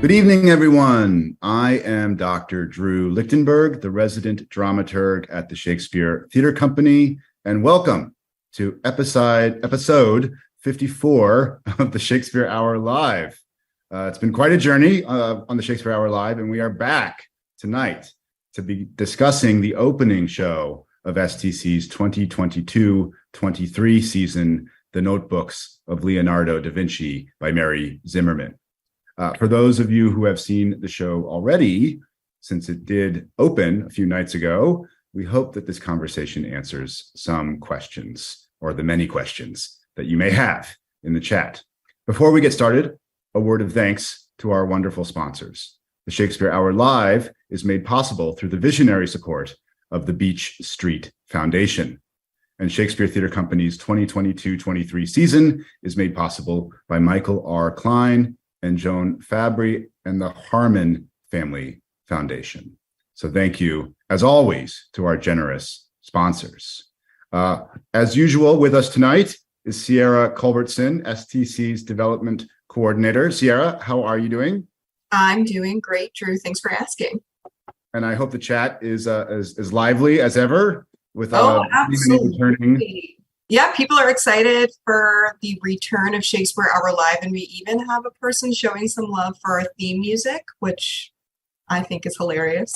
Good evening, everyone. I am Dr. Drew Lichtenberg, the resident dramaturg at the Shakespeare Theatre Company, and welcome to episode 54 of the Shakespeare Hour Live. It's been quite a journey on the Shakespeare Hour Live, and we are back tonight to be discussing the opening show of STC's 2022-23 season, The Notebooks of Leonardo da Vinci by Mary Zimmerman. For those of you who have seen the show already, since it did open a few nights ago, we hope that this conversation answers some questions, or the many questions that you may have in the chat. Before we get started, a word of thanks to our wonderful sponsors. The Shakespeare Hour Live is made possible through the visionary support of the Beach Street Foundation. And Shakespeare Theatre Company's 2022-23 season is made possible by Michael R. Klein and Joan Fabry and the Harmon Family Foundation. So thank you, as always, to our generous sponsors. As usual, with us tonight is Sierra Culbertson, STC's Development Coordinator. Sierra, how are you doing? I'm doing great, Drew. Thanks for asking. And I hope the chat is as lively as ever with absolutely. Returning. Yeah, people are excited for the return of Shakespeare Hour Live, and we even have a person showing some love for our theme music, which I think is hilarious.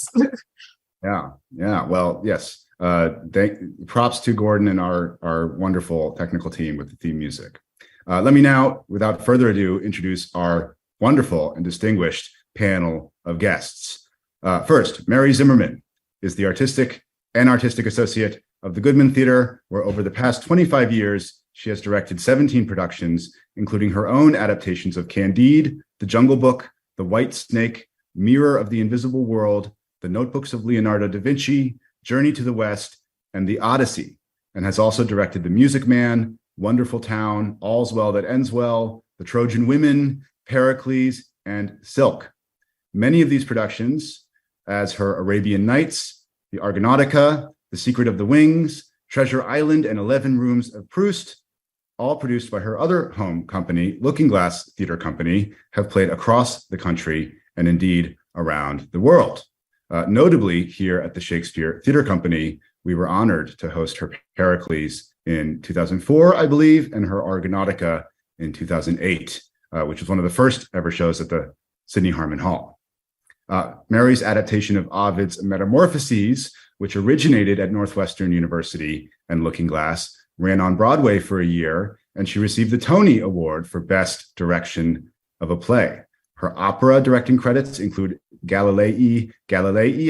Yeah. Well, yes. Props to Gordon and our wonderful technical team with the theme music. Let me now, without further ado, introduce our wonderful and distinguished panel of guests. First, Mary Zimmerman is the artistic associate of the Goodman Theatre, where over the past 25 years, she has directed 17 productions, including her own adaptations of Candide, The Jungle Book, The White Snake, Mirror of the Invisible World, The Notebooks of Leonardo da Vinci, Journey to the West, and The Odyssey, and has also directed The Music Man, Wonderful Town, All's Well That Ends Well, The Trojan Women, Pericles, and Silk. Many of these productions, as her Arabian Nights, The Argonautica, The Secret of the Wings, Treasure Island, and 11 Rooms of Proust, all produced by her other home company, Looking Glass Theatre Company, have played across the country and indeed around the world. Notably, here at the Shakespeare Theatre Company, we were honored to host her Pericles in 2004, I believe, and her Argonautica in 2008, which was one of the first ever shows at the Sydney Harmon Hall. Mary's adaptation of Ovid's Metamorphoses, which originated at Northwestern University and Looking Glass, ran on Broadway for a year, and she received the Tony Award for Best Direction of a Play. Her opera directing credits include Galilei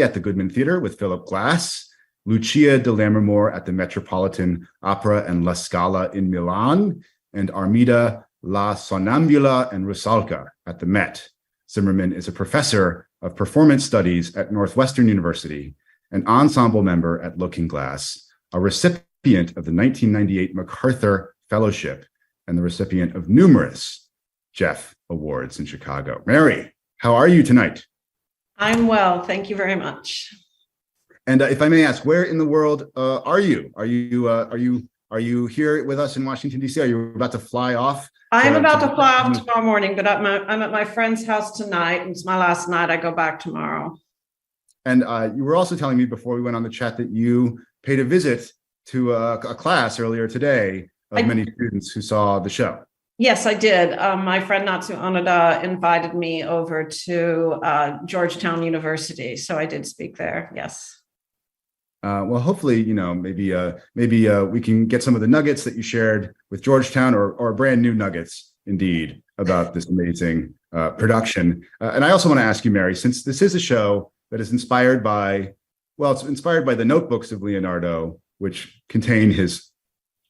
at the Goodman Theatre with Philip Glass, Lucia de Lammermoor at the Metropolitan Opera and La Scala in Milan, and Armida, La Sonnambula, and Rusalka at the Met. Zimmerman is a professor of performance studies at Northwestern University, an ensemble member at Looking Glass, a recipient of the 1998 MacArthur Fellowship, and the recipient of numerous Jeff Awards in Chicago. Mary, how are you tonight? I'm well, thank you very much. And if I may ask, where in the world are you? Are you here with us in Washington, D.C.? Are you about to fly off? I am about to fly off tomorrow morning, but I'm at my friend's house tonight. It's my last night. I go back tomorrow. And you were also telling me before we went on the chat that you paid a visit to a class earlier today of many students who saw the show. Yes, I did. My friend Natsu Onoda invited me over to Georgetown University, so I did speak there. Yes. Well, hopefully, maybe we can get some of the nuggets that you shared with Georgetown, or brand new nuggets, indeed, about this amazing production. And I also want to ask you, Mary, since this is a show that is inspired by the notebooks of Leonardo, which contain his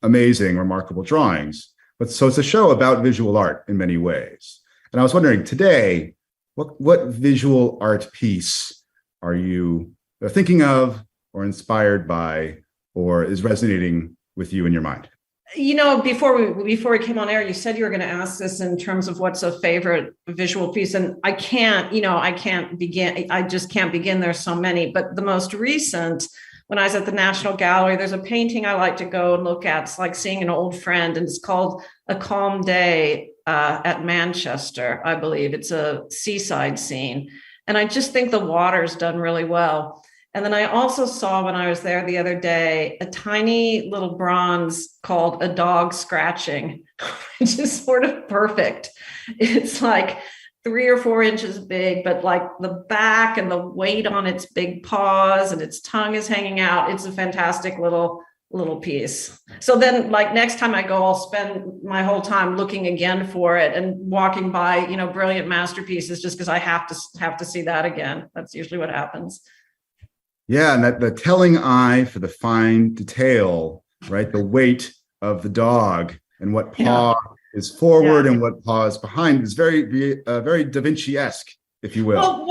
amazing, remarkable drawings. But so it's a show about visual art in many ways. And I was wondering today, what visual art piece are you thinking of, or inspired by, or is resonating with you in your mind? Before we came on air, you said you were going to ask this in terms of what's a favorite visual piece, and I just can't begin. There's so many, but the most recent, when I was at the National Gallery, there's a painting I like to go and look at. It's like seeing an old friend, and it's called A Calm Day at Manchester, I believe. It's a seaside scene. And I just think the water's done really well. And then I also saw when I was there the other day, a tiny little bronze called A Dog Scratching, which is sort of perfect. It's like 3 or 4 inches big, but like the back and the weight on its big paws and its tongue is hanging out. It's a fantastic little piece. So then like next time I go, I'll spend my whole time looking again for it and walking by, brilliant masterpieces just because I have to see that again. That's usually what happens. Yeah, and that the telling eye for the fine detail, right? The weight of the dog and what paw is forward and what paw is behind is very Da Vinci-esque, if you will. Well,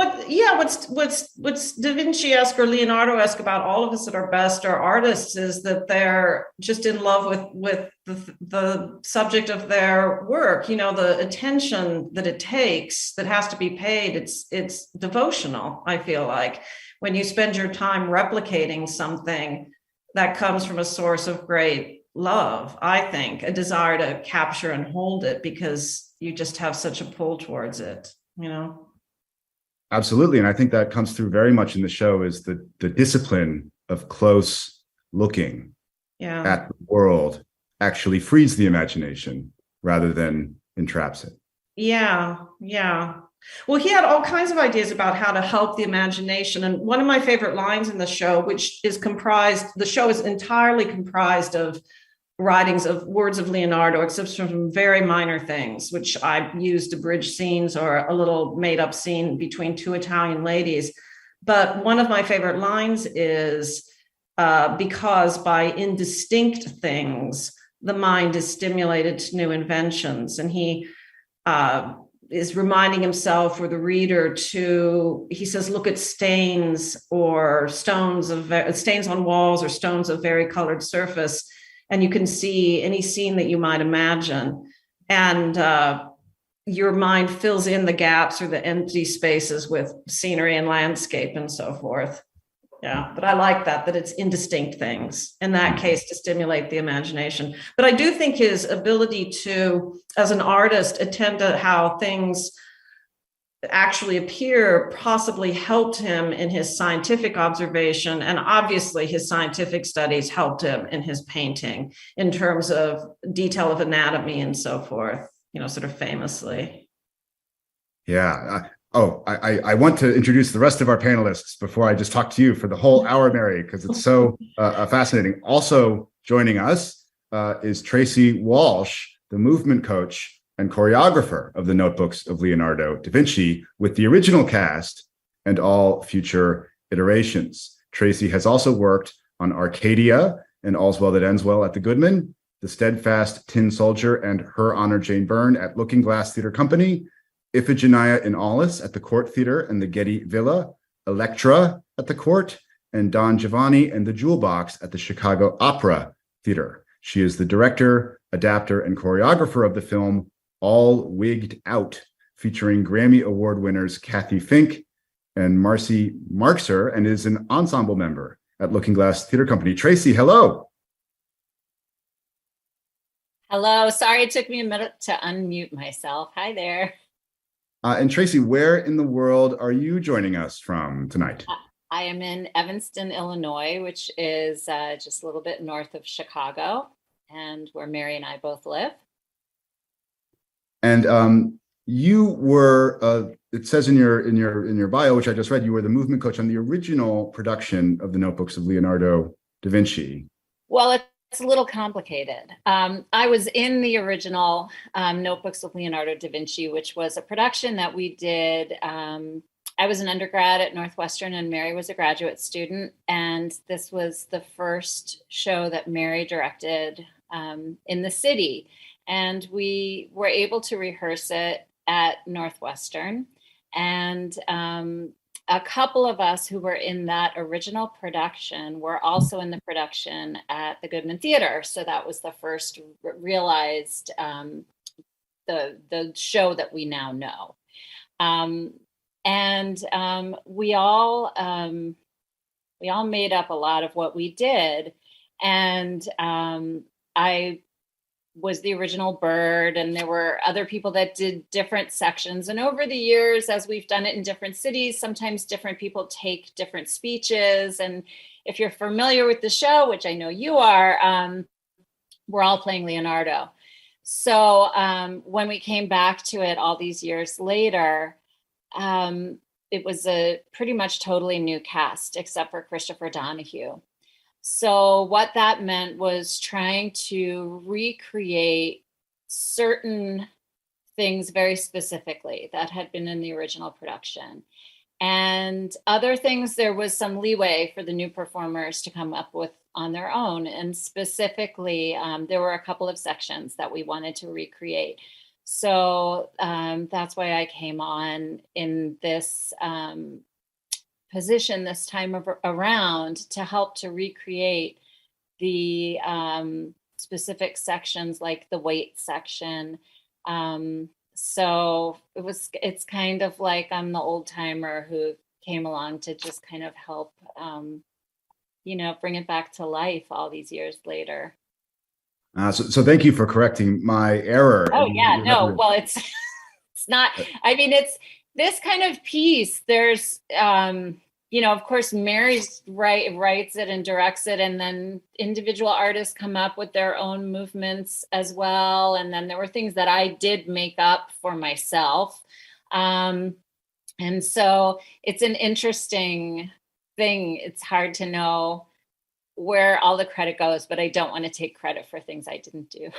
what's Da Vinci-esque or Leonardo-esque about all of us that are best or artists is that they're just in love with the subject of their work. The attention that it takes that has to be paid. It's devotional, I feel like. When you spend your time replicating something that comes from a source of great love, I think, a desire to capture and hold it because you just have such a pull towards it, Absolutely. And I think that comes through very much in the show is the discipline of close looking at the world actually frees the imagination rather than entraps it. Yeah. Well, he had all kinds of ideas about how to help the imagination. And one of my favorite lines in the show, the show is entirely comprised of writings of words of Leonardo, except for some very minor things, which I used to bridge scenes or a little made up scene between 2 Italian ladies. But one of my favorite lines is, because by indistinct things, the mind is stimulated to new inventions. And he is reminding himself or the reader he says, look at stains or stains on walls or stones of varicolored surface, and you can see any scene that you might imagine. And your mind fills in the gaps or the empty spaces with scenery and landscape and so forth. Yeah, but I like that it's indistinct things, in that case, to stimulate the imagination. But I do think his ability to, as an artist, attend to how things actually appear possibly helped him in his scientific observation. And obviously his scientific studies helped him in his painting in terms of detail of anatomy and so forth, sort of famously. Yeah. I want to introduce the rest of our panelists before I just talk to you for the whole hour, Mary, because it's so fascinating. Also joining us is Tracy Walsh, the movement coach and choreographer of the Notebooks of Leonardo da Vinci, with the original cast and all future iterations. Tracy has also worked on Arcadia and All's Well That Ends Well at the Goodman, The Steadfast Tin Soldier and Her Honor Jane Byrne at Looking Glass Theater Company, Iphigenia in Aulis at the Court Theater and the Getty Villa, Electra at the Court, and Don Giovanni and the Jewel Box at the Chicago Opera Theater. She is the director, adapter, and choreographer of the film All Wigged Out, featuring Grammy Award winners Kathy Fink and Marcy Marxer, and is an ensemble member at Looking Glass Theater Company. Tracy, hello. Hello. Sorry, it took me a minute to unmute myself. Hi there. And Tracy, where in the world are you joining us from tonight? I am in Evanston, Illinois, which is just a little bit north of Chicago, and where Mary and I both live. And you were, it says in your bio, which I just read, you were the movement coach on the original production of the Notebooks of Leonardo da Vinci. Well, it's a little complicated. I was in the original Notebooks of Leonardo da Vinci, which was a production that we did. I was an undergrad at Northwestern and Mary was a graduate student. And this was the first show that Mary directed in the city. And we were able to rehearse it at Northwestern. And a couple of us who were in that original production were also in the production at the Goodman Theater. So that was the first realized the show that we now know. We all made up a lot of what we did. And I was the original bird, and there were other people that did different sections. And over the years, as we've done it in different cities, sometimes different people take different speeches. And if you're familiar with the show, which I know you are, we're all playing Leonardo. So when we came back to it all these years later, it was a pretty much totally new cast, except for Christopher Donahue. So what that meant was trying to recreate certain things very specifically that had been in the original production. And other things, there was some leeway for the new performers to come up with on their own. And specifically, there were a couple of sections that we wanted to recreate. So that's why I came on in this position this time around to help to recreate the specific sections, like the weight section. So it's kind of like I'm the old timer who came along to just kind of help, bring it back to life all these years later. So thank you for correcting my error. Oh yeah, no, well, it's not, I mean, it's this kind of piece. There's, of course, Mary writes it and directs it, and then individual artists come up with their own movements as well. And then there were things that I did make up for myself. And so it's an interesting thing. It's hard to know where all the credit goes, but I don't want to take credit for things I didn't do.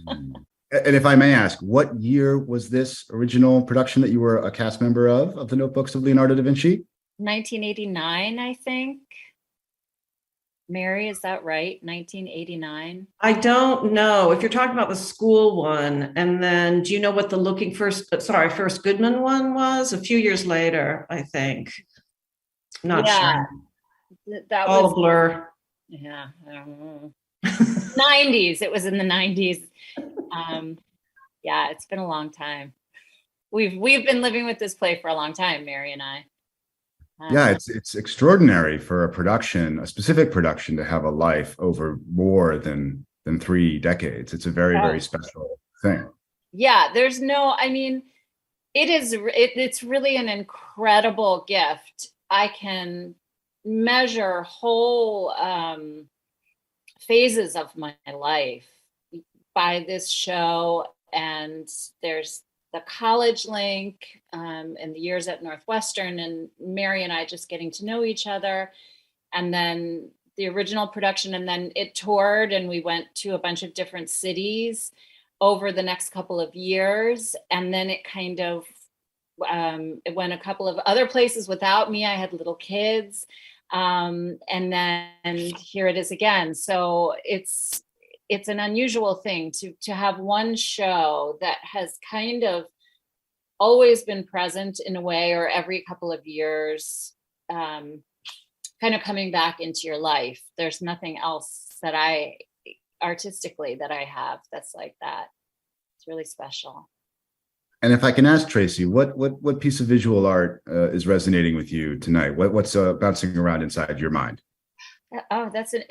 And if I may ask, what year was this original production that you were a cast member of the Notebooks of Leonardo da Vinci? 1989, I think. Mary, is that right? 1989? I don't know. If you're talking about the school one, and then do you know what the first Goodman one was? A few years later, I think. Not sure. That all was a blur. Yeah, I don't know. 90s. It was in the 90s. Yeah, it's been a long time. We've been living with this play for a long time, Mary and I. Yeah, it's extraordinary for a specific production, to have a life over more than 3 decades. It's a very, very special thing. Yeah, it's really an incredible gift. I can measure whole phases of my life by this show. And there's the college link and the years at Northwestern, and Mary and I just getting to know each other. And then the original production, and then it toured, and we went to a bunch of different cities over the next couple of years. And then it kind of, it went a couple of other places without me. I had little kids. And then here it is again. So it's an unusual thing to have one show that has kind of always been present in a way, or every couple of years, kind of coming back into your life. There's nothing else that artistically that I have that's like that. It's really special. And if I can ask Tracy, what piece of visual art is resonating with you tonight? What's bouncing around inside your mind? Oh, that's an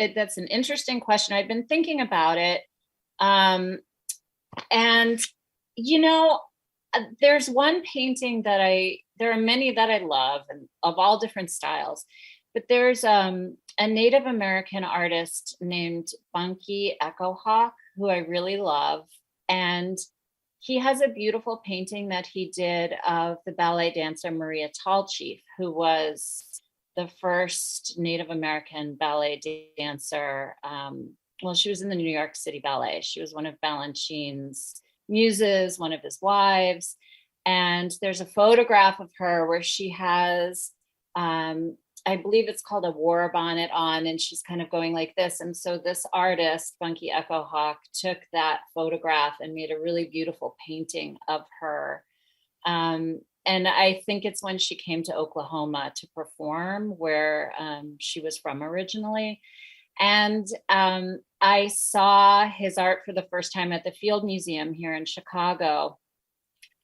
interesting question. I've been thinking about it. And, there's one painting there are many that I love, and of all different styles, but there's a Native American artist named Bunky Echohawk, who I really love. And he has a beautiful painting that he did of the ballet dancer Maria Tallchief, who was the first Native American ballet dancer. She was in the New York City Ballet. She was one of Balanchine's muses, one of his wives. And there's a photograph of her where she has, I believe it's called a war bonnet on, and she's kind of going like this. And so this artist, Bunky Echohawk, took that photograph and made a really beautiful painting of her. And I think it's when she came to Oklahoma to perform, where she was from originally. And I saw his art for the first time at the Field Museum here in Chicago.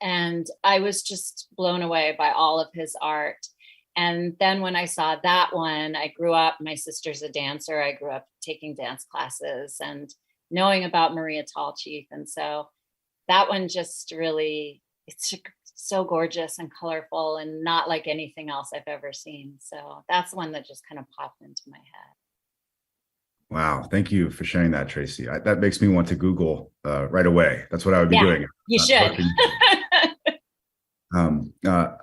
And I was just blown away by all of his art. And then when I saw that one, I grew up, my sister's a dancer. I grew up taking dance classes. And knowing about Maria Tallchief. And so that one just really, it's so gorgeous and colorful and not like anything else I've ever seen. So that's one that just kind of popped into my head. Wow. Thank you for sharing that, Tracy. That makes me want to Google right away. That's what I would be doing. You should.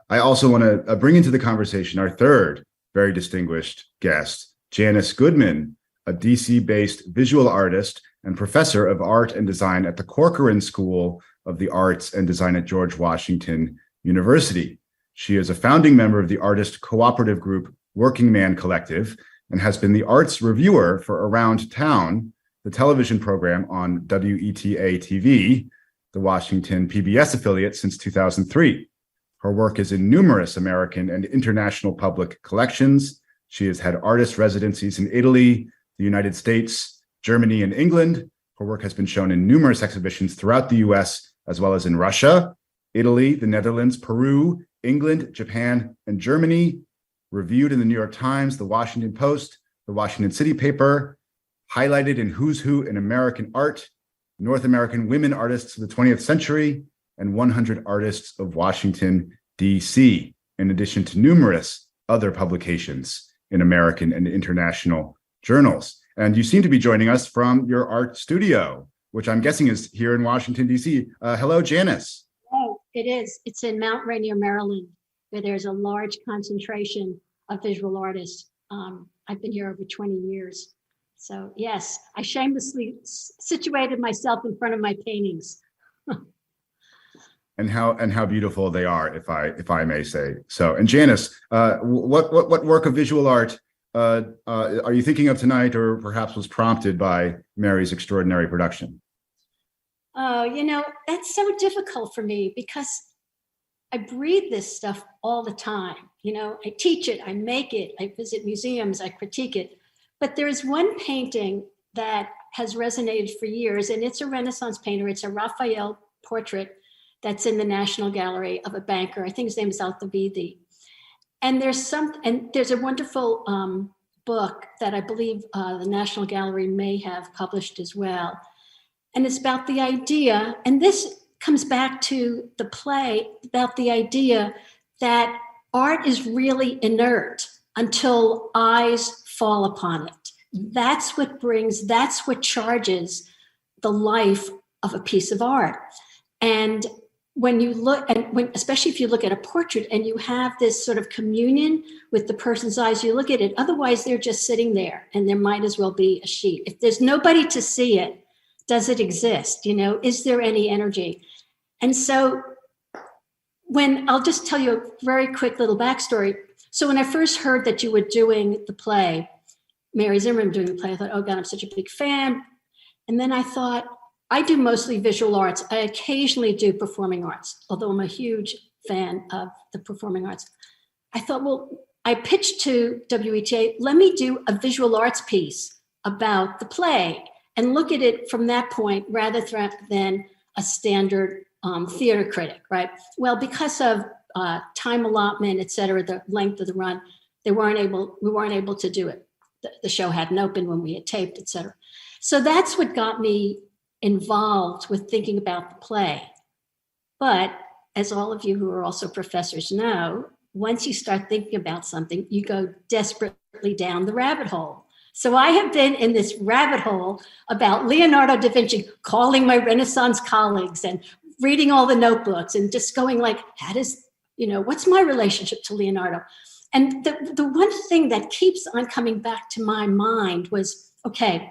I also want to bring into the conversation our third very distinguished guest, Janis Goodman, a DC-based visual artist and professor of art and design at the Corcoran School of the Arts and Design at George Washington University. She is a founding member of the artist cooperative group Working Man Collective and has been the arts reviewer for Around Town, the television program on WETA TV, the Washington PBS affiliate, since 2003. Her work is in numerous American and international public collections. She has had artist residencies in Italy, the United States, Germany, and England. Her work has been shown in numerous exhibitions throughout the US, as well as in Russia, Italy, the Netherlands, Peru, England, Japan, and Germany. Reviewed in the New York Times, the Washington Post, the Washington City Paper, highlighted in Who's Who in American Art, North American Women Artists of the 20th Century, and 100 Artists of Washington, D.C., in addition to numerous other publications in American and international journals. And you seem to be joining us from your art studio, which I'm guessing is here in Washington, D.C. Hello, Janis. Oh, it is. It's in Mount Rainier, Maryland, where there's a large concentration of visual artists. I've been here over 20 years. So yes, I shamelessly situated myself in front of my paintings. And how beautiful they are, if I may say so. And Janis, what work of visual art are you thinking of tonight, or perhaps was prompted by Mary's extraordinary production? Oh, that's so difficult for me because I breathe this stuff all the time. I teach it, I make it, I visit museums, I critique it. But there's one painting that has resonated for years, and it's a Renaissance painter. It's a Raphael portrait that's in the National Gallery of a banker. I think his name is Altavidi. And there's a wonderful book that I believe the National Gallery may have published as well. And it's about the idea, and this comes back to the play, about the idea that art is really inert until eyes fall upon it. That's what charges the life of a piece of art. And when you look, especially if you look at a portrait and you have this sort of communion with the person's eyes, you look at it, otherwise they're just sitting there and there might as well be a sheet. If there's nobody to see it, does it exist? Is there any energy? And so I'll just tell you a very quick little backstory. So when I first heard that you were doing the play, Mary Zimmerman doing the play, I thought, oh God, I'm such a big fan. And then I thought, I do mostly visual arts. I occasionally do performing arts, although I'm a huge fan of the performing arts. I thought, well, I pitched to WETA, let me do a visual arts piece about the play and look at it from that point rather than a standard theater critic, right? Well, because of time allotment, et cetera, the length of the run, we weren't able to do it. The show hadn't opened when we had taped, et cetera. So that's what got me involved with thinking about the play. But as all of you who are also professors know, once you start thinking about something, you go desperately down the rabbit hole. So I have been in this rabbit hole about Leonardo da Vinci, calling my Renaissance colleagues and reading all the notebooks and just going like, what's my relationship to Leonardo? And the one thing that keeps on coming back to my mind was, okay,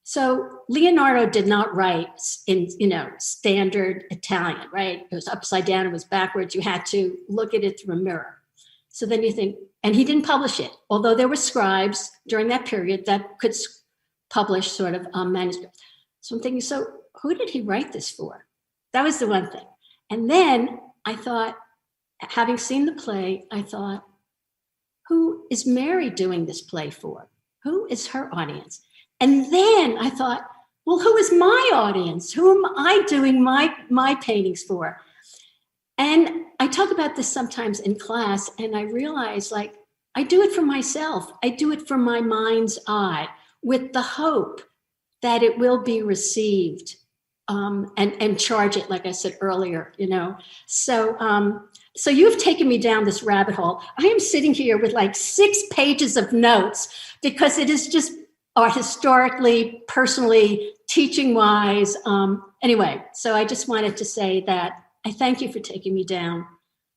so Leonardo did not write in, standard Italian, right? It was upside down, it was backwards. You had to look at it through a mirror. So then you think, and he didn't publish it, although there were scribes during that period that could publish sort of manuscripts. So I'm thinking, so who did he write this for? That was the one thing. And then I thought, having seen the play, I thought, who is Mary doing this play for? Who is her audience? And then I thought, well, who is my audience? Who am I doing my paintings for? And I talk about this sometimes in class, and I realize, I do it for myself. I do it for my mind's eye with the hope that it will be received, and charge it, like I said earlier, So you've taken me down this rabbit hole. I am sitting here with like 6 pages of notes because it is just historically, personally, teaching wise. Anyway, so I just wanted to say that I thank you for taking me down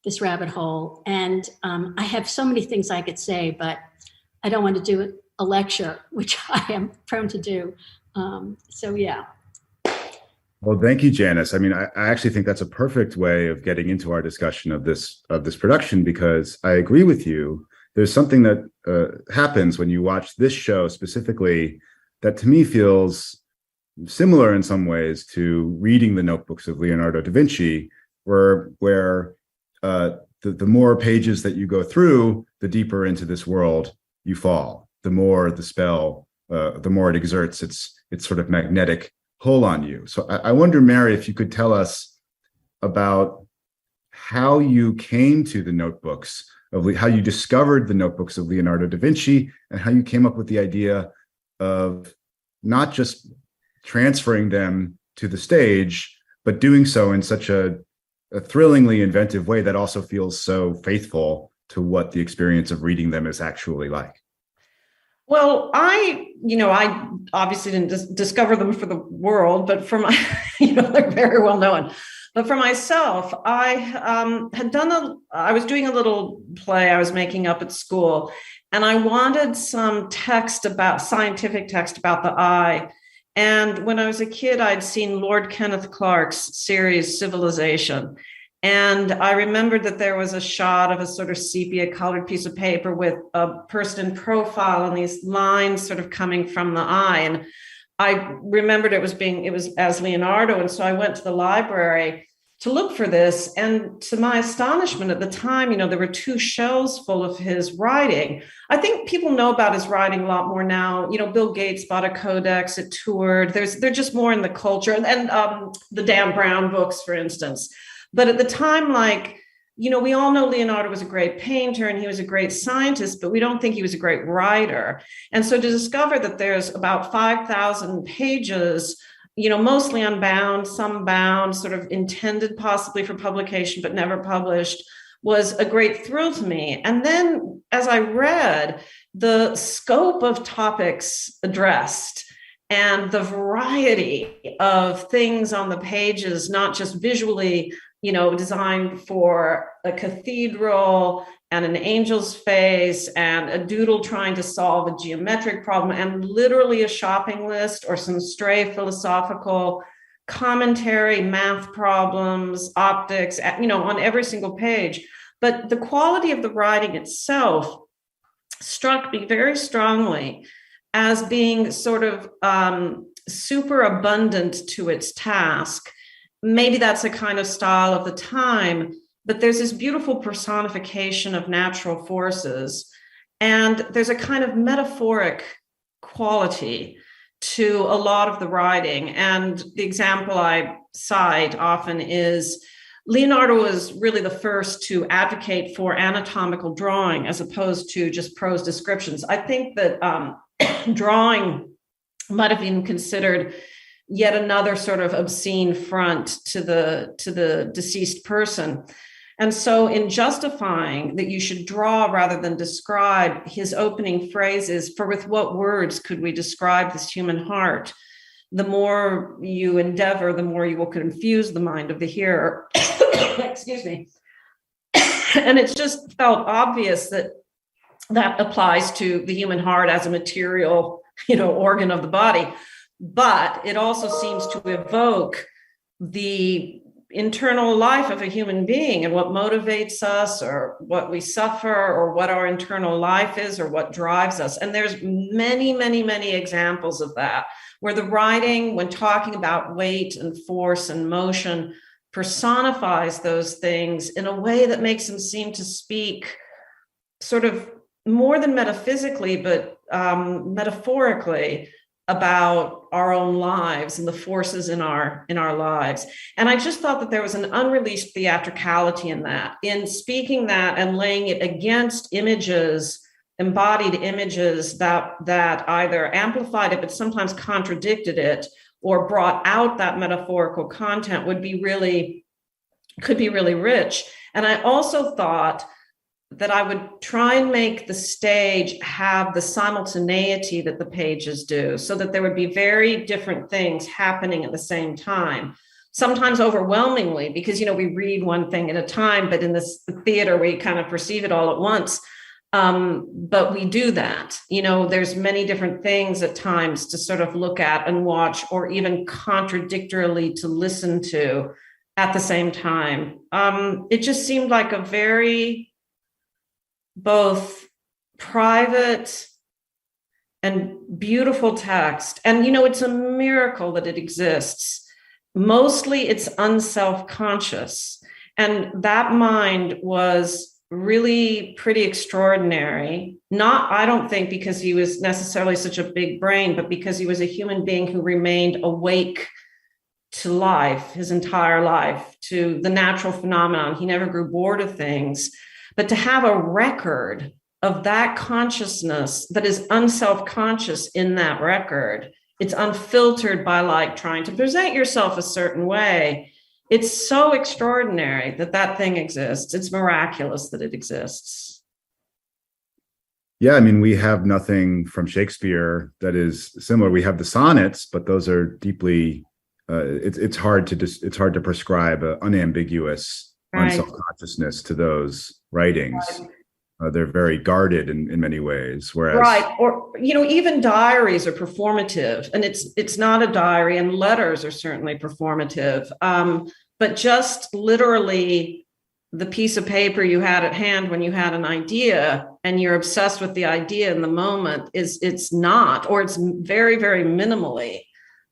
this rabbit hole. And I have so many things I could say, but I don't want to do a lecture, which I am prone to do. So yeah. Well, thank you, Janis. I mean, I actually think that's a perfect way of getting into our discussion of this production, because I agree with you. There's something that happens when you watch this show specifically that to me feels similar in some ways to reading the notebooks of Leonardo da Vinci, where the more pages that you go through, the deeper into this world you fall. The more the spell, the more it exerts its sort of magnetic pull on you. So I wonder, Mary, if you could tell us about how you came to the notebooks how you discovered the notebooks of Leonardo da Vinci, and how you came up with the idea of not just transferring them to the stage, but doing so in such a thrillingly inventive way that also feels so faithful to what the experience of reading them is actually like. Well, I obviously didn't discover them for the world, but for my, they're very well known. But for myself, I was doing a little play I was making up at school, and I wanted some scientific text about the eye. And when I was a kid, I'd seen Lord Kenneth Clarke's series Civilization. And I remembered that there was a shot of a sort of sepia colored piece of paper with a person in profile and these lines sort of coming from the eye. And I remembered it was as Leonardo. And so I went to the library to look for this. And to my astonishment at the time, there were 2 shelves full of his writing. I think people know about his writing a lot more now. Bill Gates bought a codex, it toured. They're just more in the culture. And the Dan Brown books, for instance. But at the time, we all know Leonardo was a great painter and he was a great scientist, but we don't think he was a great writer. And so to discover that there's about 5,000 pages, mostly unbound, some bound, sort of intended possibly for publication, but never published, was a great thrill to me. And then as I read the scope of topics addressed and the variety of things on the pages, not just visually, designed for a cathedral and an angel's face and a doodle trying to solve a geometric problem, and literally a shopping list or some stray philosophical commentary, math problems, optics, on every single page. But the quality of the writing itself struck me very strongly as being sort of super abundant to its task. Maybe that's a kind of style of the time, but there's this beautiful personification of natural forces. And there's a kind of metaphoric quality to a lot of the writing. And the example I cite often is Leonardo was really the first to advocate for anatomical drawing as opposed to just prose descriptions. I think that drawing might have been considered yet another sort of obscene front to the deceased person. And so in justifying that you should draw rather than describe, his opening phrase is, "For with what words could we describe this human heart? The more you endeavor, the more you will confuse the mind of the hearer." Excuse me. And it's just felt obvious that applies to the human heart as a material, organ of the body. But it also seems to evoke the internal life of a human being and what motivates us or what we suffer or what our internal life is or what drives us. And there's many, many, many examples of that, where the writing, when talking about weight and force and motion, personifies those things in a way that makes them seem to speak sort of more than metaphysically, but metaphorically about our own lives and the forces in our lives. And I just thought that there was an unreleased theatricality in that, in speaking that and laying it against images embodied images that either amplified it, but sometimes contradicted it or brought out that metaphorical content could be really rich. And I also thought that I would try and make the stage have the simultaneity that the pages do, so that there would be very different things happening at the same time. Sometimes overwhelmingly, because, we read one thing at a time, but in this theater, we kind of perceive it all at once. But we do that. There's many different things at times to sort of look at and watch, or even contradictorily to listen to at the same time. It just seemed like a very both private and beautiful text. And, it's a miracle that it exists. Mostly it's unself-conscious. And that mind was really pretty extraordinary. Not, I don't think, because he was necessarily such a big brain, but because he was a human being who remained awake to life his entire life, to the natural phenomenon. He never grew bored of things. But to have a record of that consciousness that is unself-conscious in that record, it's unfiltered by trying to present yourself a certain way. It's so extraordinary that thing exists. It's miraculous that it exists. Yeah, I mean, we have nothing from Shakespeare that is similar. We have the sonnets, but those are deeply. It's hard to prescribe an unambiguous unself-consciousness to those writings. Right. They're very guarded in many ways. Whereas, or even diaries are performative, and it's not a diary, and letters are certainly performative. But just literally the piece of paper you had at hand when you had an idea, and you're obsessed with the idea in the moment, it's not, or it's very, very minimally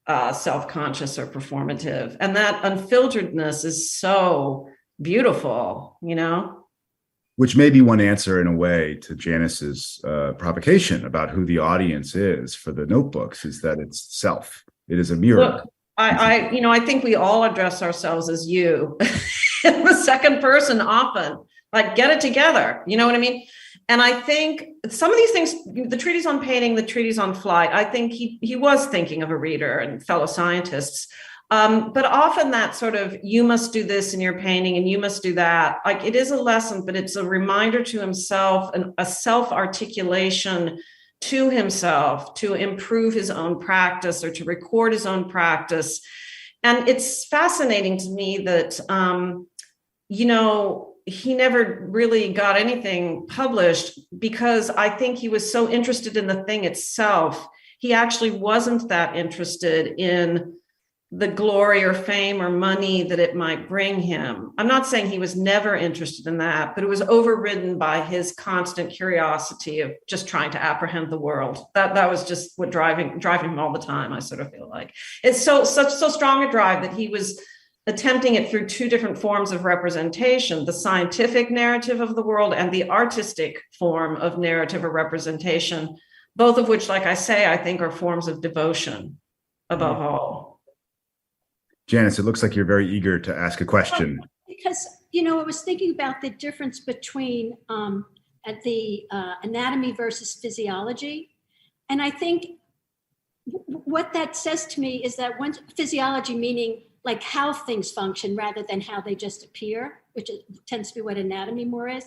self-conscious or performative. And that unfilteredness is so beautiful, Which may be one answer in a way to Janis's provocation about who the audience is for the notebooks, is that it's self. It is a mirror. Look, I think we all address ourselves as you in the second person often, get it together. You know what I mean? And I think some of these things, the treatise on painting, the treatise on flight, I think he was thinking of a reader and fellow scientists. But often that sort of, you must do this in your painting and you must do that. It is a lesson, but it's a reminder to himself and a self-articulation to himself to improve his own practice or to record his own practice. And it's fascinating to me that, he never really got anything published because I think he was so interested in the thing itself. He actually wasn't that interested in the glory or fame or money that it might bring him. I'm not saying he was never interested in that, but it was overridden by his constant curiosity of just trying to apprehend the world. That was just what driving him all the time, I sort of feel like. It's so strong a drive that he was attempting it through two different forms of representation, the scientific narrative of the world and the artistic form of narrative or representation, both of which, like I say, I think are forms of devotion above all. Janis, it looks like you're very eager to ask a question. Because, I was thinking about the difference between the anatomy versus physiology. And I think what that says to me is that when physiology, meaning how things function rather than how they just appear, which tends to be what anatomy more is.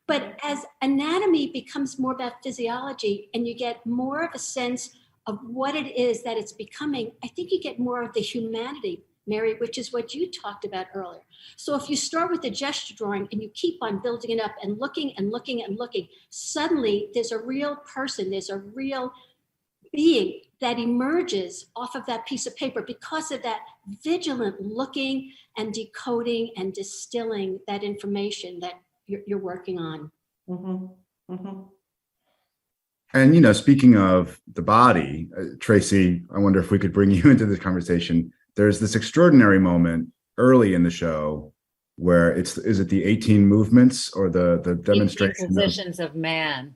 But as anatomy becomes more about physiology and you get more of a sense of what it is that it's becoming, I think you get more of the humanity, Mary, which is what you talked about earlier. So if you start with a gesture drawing and you keep on building it up and looking and looking and looking, suddenly there's a real person, there's a real being that emerges off of that piece of paper because of that vigilant looking and decoding and distilling that information that you're working on. Mm-hmm. Mm-hmm. And, speaking of the body, Tracy, I wonder if we could bring you into this conversation. There's this extraordinary moment early in the show where is it the 18 movements or the demonstration? 18 positions of man.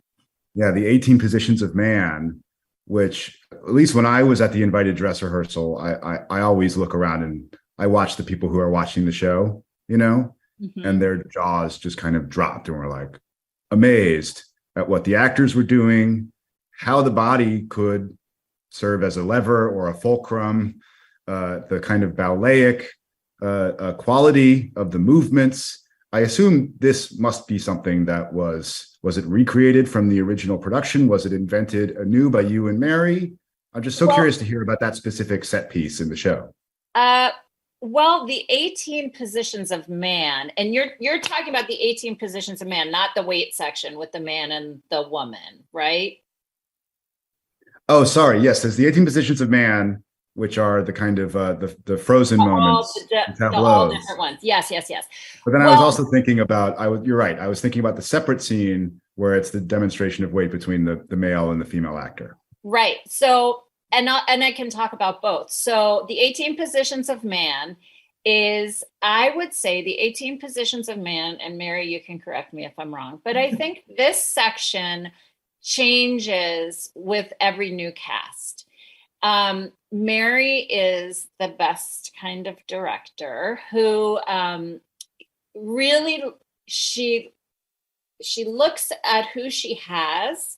Yeah, the 18 positions of man, which at least when I was at the invited dress rehearsal, I always look around and I watch the people who are watching the show, Mm-hmm. and their jaws just kind of dropped and were amazed. at what the actors were doing, how the body could serve as a lever or a fulcrum, the kind of balletic quality of the movements. I assume this must be something that was it recreated from the original production? Was it invented anew by you and Mary? I'm just so curious to hear about that specific set piece in the show. Well, the 18 positions of man, and you're talking about the 18 positions of man, not the weight section with the man and the woman, right? Oh, sorry. Yes, there's the 18 positions of man, which are the kind of the frozen moments, all different ones. Yes. But then I was also thinking about you're right. I was thinking about the separate scene where it's the demonstration of weight between the male and the female actor. Right. So, and I can talk about both. So the 18 positions of man is, I would say the 18 positions of man, and Mary, you can correct me if I'm wrong, but I think this section changes with every new cast. Mary is the best kind of director who really, she looks at who she has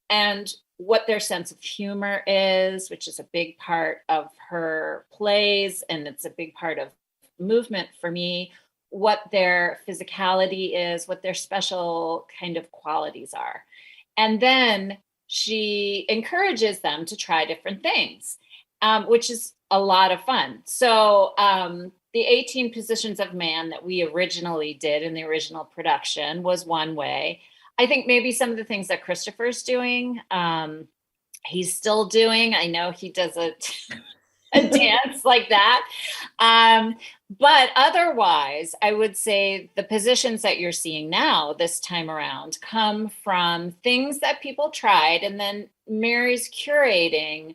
and what their sense of humor is, which is a big part of her plays, and it's a big part of movement for me, what their physicality is, what their special kind of qualities are. And then she encourages them to try different things, which is a lot of fun. So the 18 positions of man that we originally did in the original production was one way. I think maybe some of the things that Christopher's doing, he's still doing. I know he does a dance like that. But otherwise, I would say the positions that you're seeing now this time around come from things that people tried, and then Mary's curating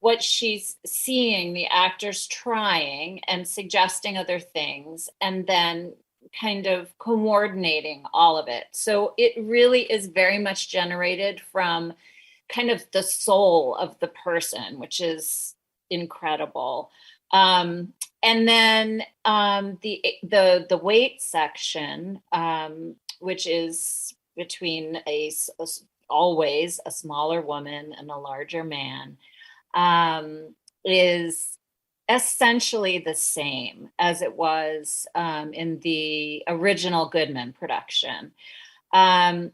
what she's seeing the actors trying and suggesting other things, and then kind of coordinating all of it. So it really is very much generated from kind of the soul of the person, which is incredible. And then the weight section, which is between always a smaller woman and a larger man, is essentially the same as it was in the original Goodman production. And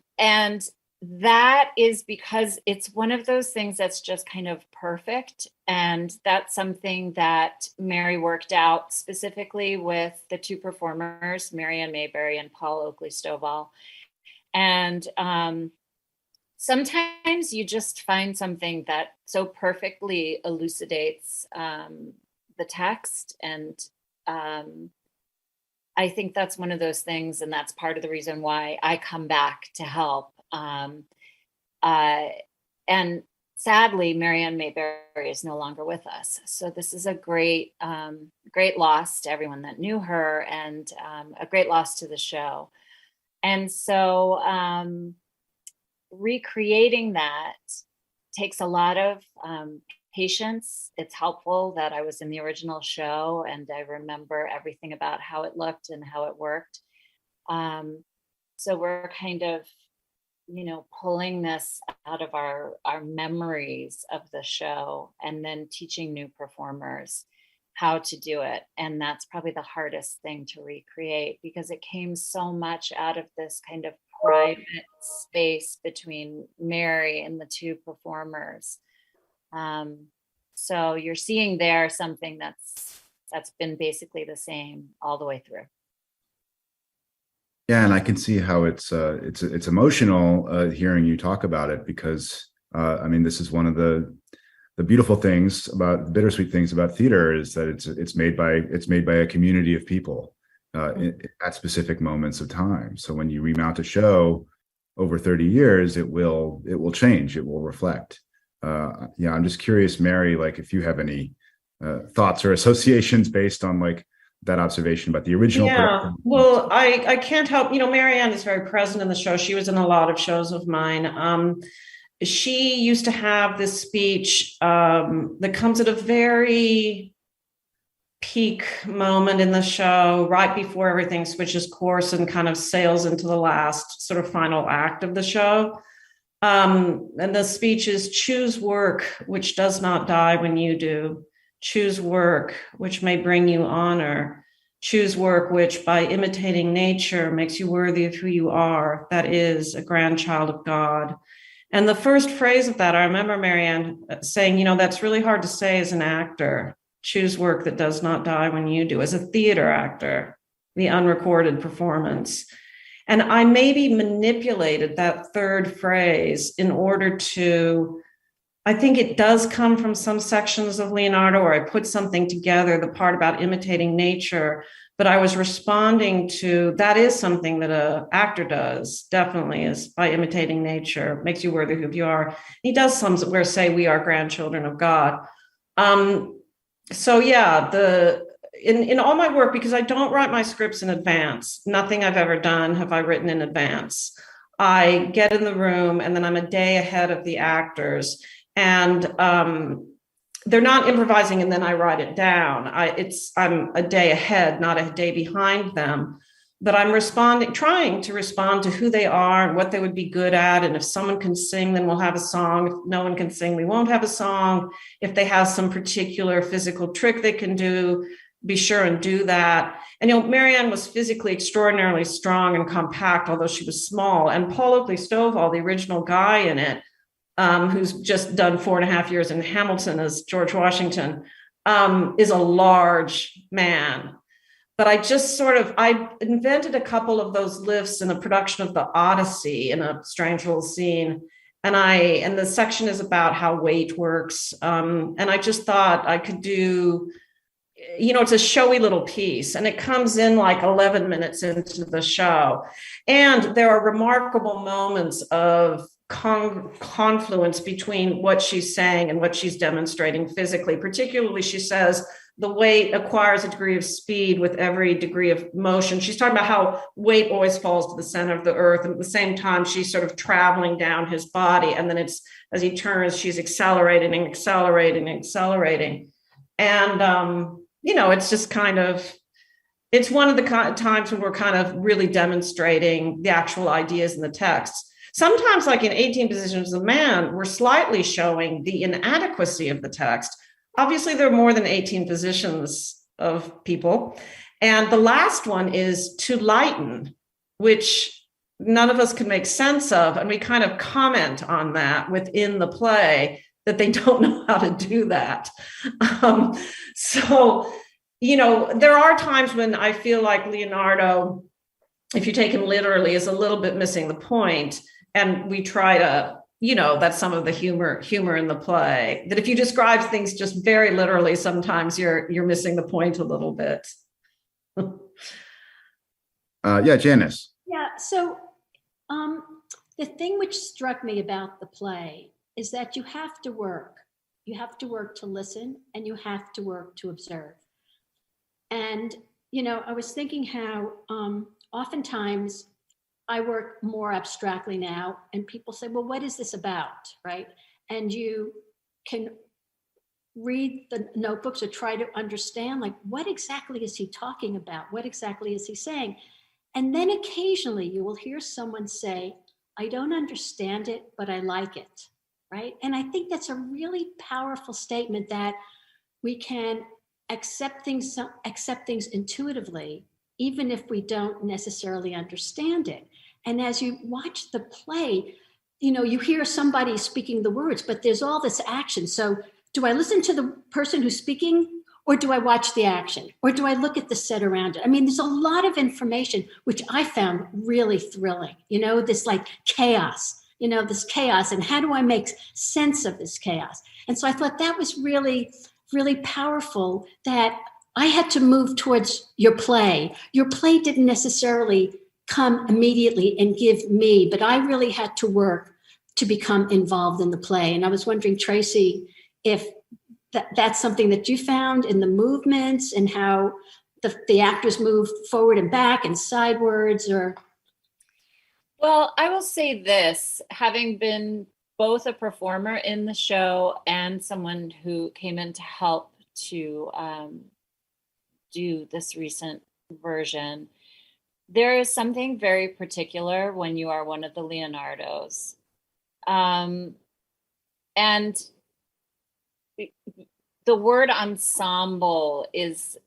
that is because it's one of those things that's just kind of perfect. And that's something that Mary worked out specifically with the two performers, Mary Ann Mayberry and Paul Oakley Stovall. And sometimes you just find something that so perfectly elucidates the text. And I think that's one of those things, and that's part of the reason why I come back to help. And sadly, Mary Ann Mayberry is no longer with us. So this is a great loss to everyone that knew her, and a great loss to the show. And so recreating that takes a lot of patience. It's helpful that I was in the original show and I remember everything about how it looked and how it worked. So we're kind of, pulling this out of our memories of the show and then teaching new performers how to do it. And that's probably the hardest thing to recreate, because it came so much out of this kind of private space between Mary and the two performers. So you're seeing there something that's been basically the same all the way through. Yeah, and I can see how it's emotional hearing you talk about it, because this is one of the beautiful things about the bittersweet things about theater, is that it's made by a community of people at specific moments of time. So when you remount a show over 30 years, it will change, it will reflect. I'm just curious, Mary, like if you have any thoughts or associations based on like that observation about the original production. Well, I can't help, Mary Ann is very present in the show. She was in a lot of shows of mine. She used to have this speech that comes at a very peak moment in the show, right before everything switches course and kind of sails into the last sort of final act of the show. And the speech is, choose work which does not die when you do. Choose work which may bring you honor. Choose work which, by imitating nature, makes you worthy of who you are. That is, a grandchild of God. And the first phrase of that, I remember Marianne saying, you know, that's really hard to say as an actor. Choose work that does not die when you do. As a theater actor, the unrecorded performance. And I maybe manipulated that third phrase in order to, I think it does come from some sections of Leonardo, or I put something together, the part about imitating nature, but I was responding to, that is something that an actor does, definitely, is by imitating nature, makes you worthy of who you are. He does somewhere say we are grandchildren of God. So yeah, in all my work, because I don't write my scripts in advance, nothing I've ever done have I written in advance. I get in the room and then I'm a day ahead of the actors, and they're not improvising and then I write it down. I'm a day ahead, not a day behind them, but I'm trying to respond to who they are and what they would be good at. And if someone can sing, then we'll have a song. If no one can sing, we won't have a song. If they have some particular physical trick they can do, be sure and do that. And, you know, Marianne was physically extraordinarily strong and compact, although she was small. And Paul Oakley Stovall, the original guy in it, who's just done 4.5 years in Hamilton as George Washington, is a large man. But I invented a couple of those lifts in a production of the Odyssey in a strange little scene. And the section is about how weight works. And I just thought I could do, you know, it's a showy little piece, and it comes in like 11 minutes into the show. And there are remarkable moments of confluence between what she's saying and what she's demonstrating physically. Particularly, she says the weight acquires a degree of speed with every degree of motion. She's talking about how weight always falls to the center of the earth. And at the same time, she's sort of traveling down his body. And then it's, as he turns, she's accelerating and accelerating and accelerating. And, you know, it's just it's one of the times when we're kind of really demonstrating the actual ideas in the text. Sometimes, like in 18 Positions of Man, we're slightly showing the inadequacy of the text. Obviously, there are more than 18 positions of people. And the last one is to lighten, which none of us can make sense of. And we kind of comment on that within the play, that they don't know how to do that. So, you know, there are times when I feel like Leonardo, if you take him literally, is a little bit missing the point. And we try to, you know, that's some of the humor in the play, that if you describe things just very literally, sometimes you're missing the point a little bit. Yeah, Janis. Yeah, so the thing which struck me about the play is that you have to work. You have to work to listen, and you have to work to observe. And, you know, I was thinking how oftentimes I work more abstractly now, and people say, well, what is this about, right? And you can read the notebooks or try to understand, like, what exactly is he talking about? What exactly is he saying? And then occasionally you will hear someone say, I don't understand it, but I like it, right? And I think that's a really powerful statement, that we can accept things intuitively, even if we don't necessarily understand it. And as you watch the play, you know, you hear somebody speaking the words, but there's all this action. So do I listen to the person who's speaking, or do I watch the action? Or do I look at the set around it? I mean, there's a lot of information, which I found really thrilling, you know, this like chaos, you know, this chaos, and how do I make sense of this chaos? And so I thought that was really, really powerful, that I had to move towards your play. Your play didn't necessarily come immediately and give me, but I really had to work to become involved in the play. And I was wondering, Tracy, if that's something that you found in the movements and how the actors moved forward and back and sidewards, or? Well, I will say this, having been both a performer in the show and someone who came in to help to do this recent version, there is something very particular when you are one of the Leonardos And the word ensemble is,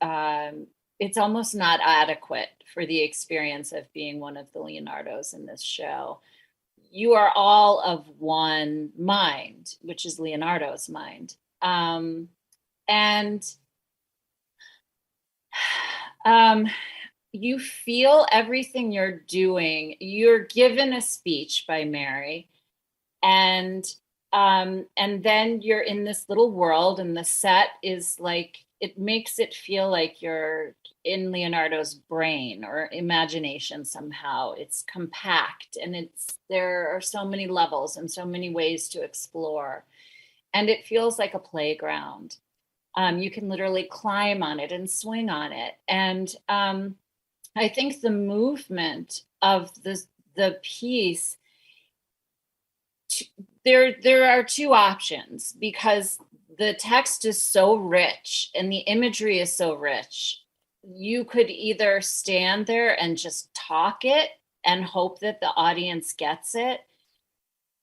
it's almost not adequate for the experience of being one of the Leonardos in this show. You are all of one mind, which is Leonardo's mind. You feel everything you're doing. You're given a speech by Mary, and then you're in this little world, and the set is like, it makes it feel like you're in Leonardo's brain or imagination somehow. It's compact, and there are so many levels and so many ways to explore. And it feels like a playground. You can literally climb on it and swing on it. And I think the movement of the piece, there are two options, because the text is so rich and the imagery is so rich. You could either stand there and just talk it and hope that the audience gets it.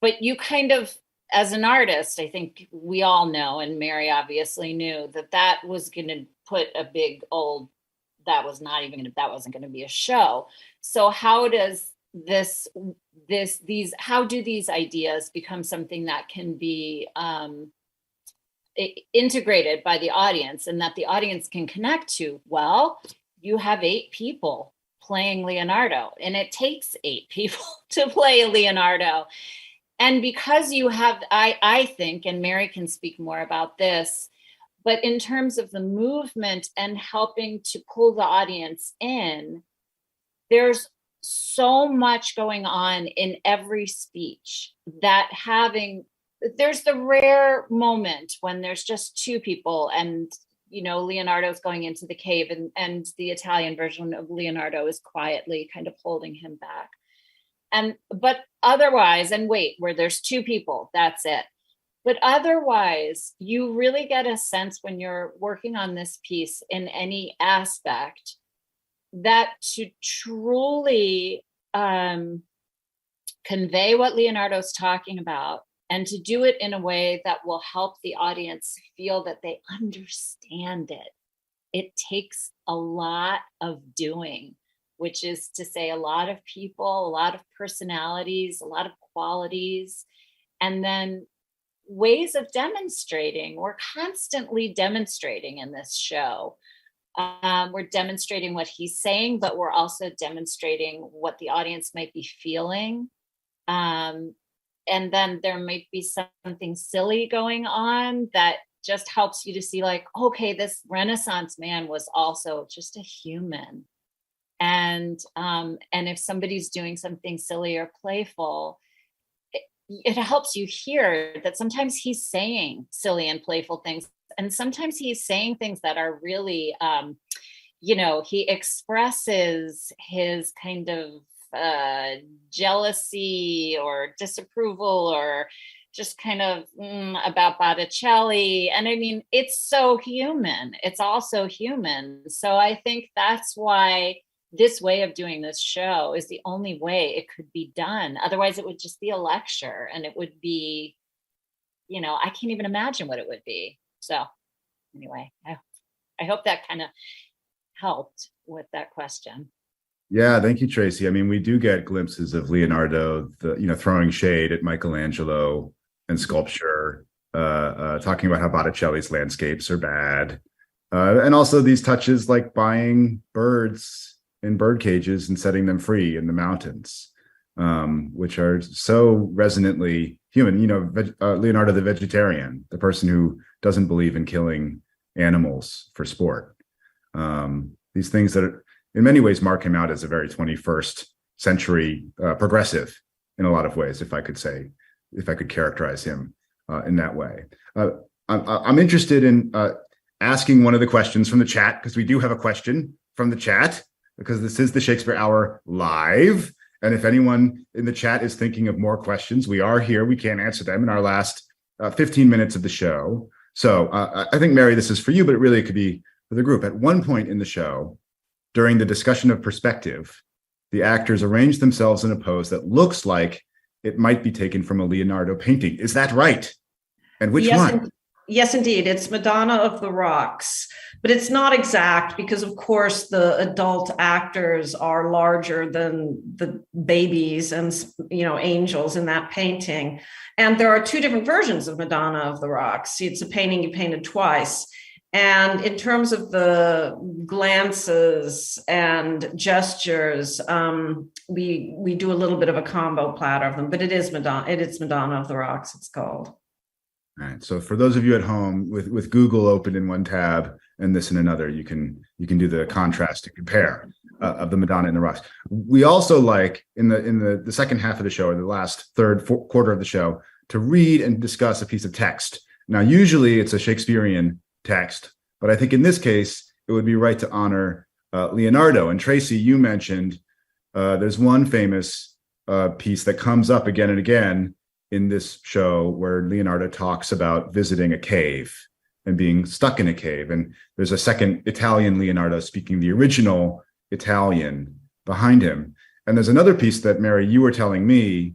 But you kind of, as an artist, I think we all know, and Mary obviously knew, that was going to put a big old, that wasn't going to be a show. So how does how do these ideas become something that can be integrated by the audience and that the audience can connect to? Well, you have 8 people playing Leonardo, and it takes 8 people to play Leonardo. And because you have, I think, and Mary can speak more about this, but in terms of the movement and helping to pull the audience in, there's so much going on in every speech that there's the rare moment when there's just 2 people and, Leonardo's going into the cave and the Italian version of Leonardo is quietly kind of holding him back. But otherwise, where there's 2 people, that's it. But otherwise, you really get a sense when you're working on this piece in any aspect that to truly convey what Leonardo's talking about and to do it in a way that will help the audience feel that they understand it, it takes a lot of doing, which is to say a lot of people, a lot of personalities, a lot of qualities, and then ways of demonstrating. We're constantly demonstrating in this show. We're demonstrating what he's saying, but we're also demonstrating what the audience might be feeling. And then there might be something silly going on that just helps you to see, like, okay, this Renaissance man was also just a human. And if somebody's doing something silly or playful, it helps you hear that sometimes he's saying silly and playful things. And sometimes he's saying things that are really, he expresses his kind of jealousy or disapproval or just kind of about Botticelli. And I mean, it's so human. It's also human. So I think that's why this way of doing this show is the only way it could be done. Otherwise, it would just be a lecture, and it would be, I can't even imagine what it would be. So anyway, I hope that kind of helped with that question. Yeah, thank you, Tracy. I mean, we do get glimpses of Leonardo, throwing shade at Michelangelo and sculpture, talking about how Botticelli's landscapes are bad. And also these touches like buying birds in bird cages and setting them free in the mountains, which are so resonantly human. Leonardo the vegetarian, the person who doesn't believe in killing animals for sport. These things that are, in many ways, mark him out as a very 21st century progressive in a lot of ways, if I could characterize him in that way. I'm interested in asking one of the questions from the chat, because we do have a question from the chat, because this is the Shakespeare Hour live. And if anyone in the chat is thinking of more questions, we are here. We can't answer them in our last 15 minutes of the show. So I think, Mary, this is for you, but really it could be for the group. At one point in the show, during the discussion of perspective, the actors arrange themselves in a pose that looks like it might be taken from a Leonardo painting. Is that right? And which Yes, one? Yes, indeed. It's Madonna of the Rocks, but it's not exact because, of course, the adult actors are larger than the babies and, angels in that painting. And there are two different versions of Madonna of the Rocks. See, it's a painting you painted twice. And in terms of the glances and gestures, we do a little bit of a combo platter of them, but it is Madonna of the Rocks, it's called. All right. So for those of you at home with Google open in one tab and this in another, you can do the contrast and compare of the Madonna in the Rocks. We also like in the second half of the show, or the last quarter of the show, to read and discuss a piece of text. Now, usually it's a Shakespearean text, but I think in this case it would be right to honor Leonardo. And Tracy, you mentioned there's one famous piece that comes up again and again in this show where Leonardo talks about visiting a cave and being stuck in a cave. And there's a second Italian Leonardo speaking the original Italian behind him. And there's another piece that, Mary, you were telling me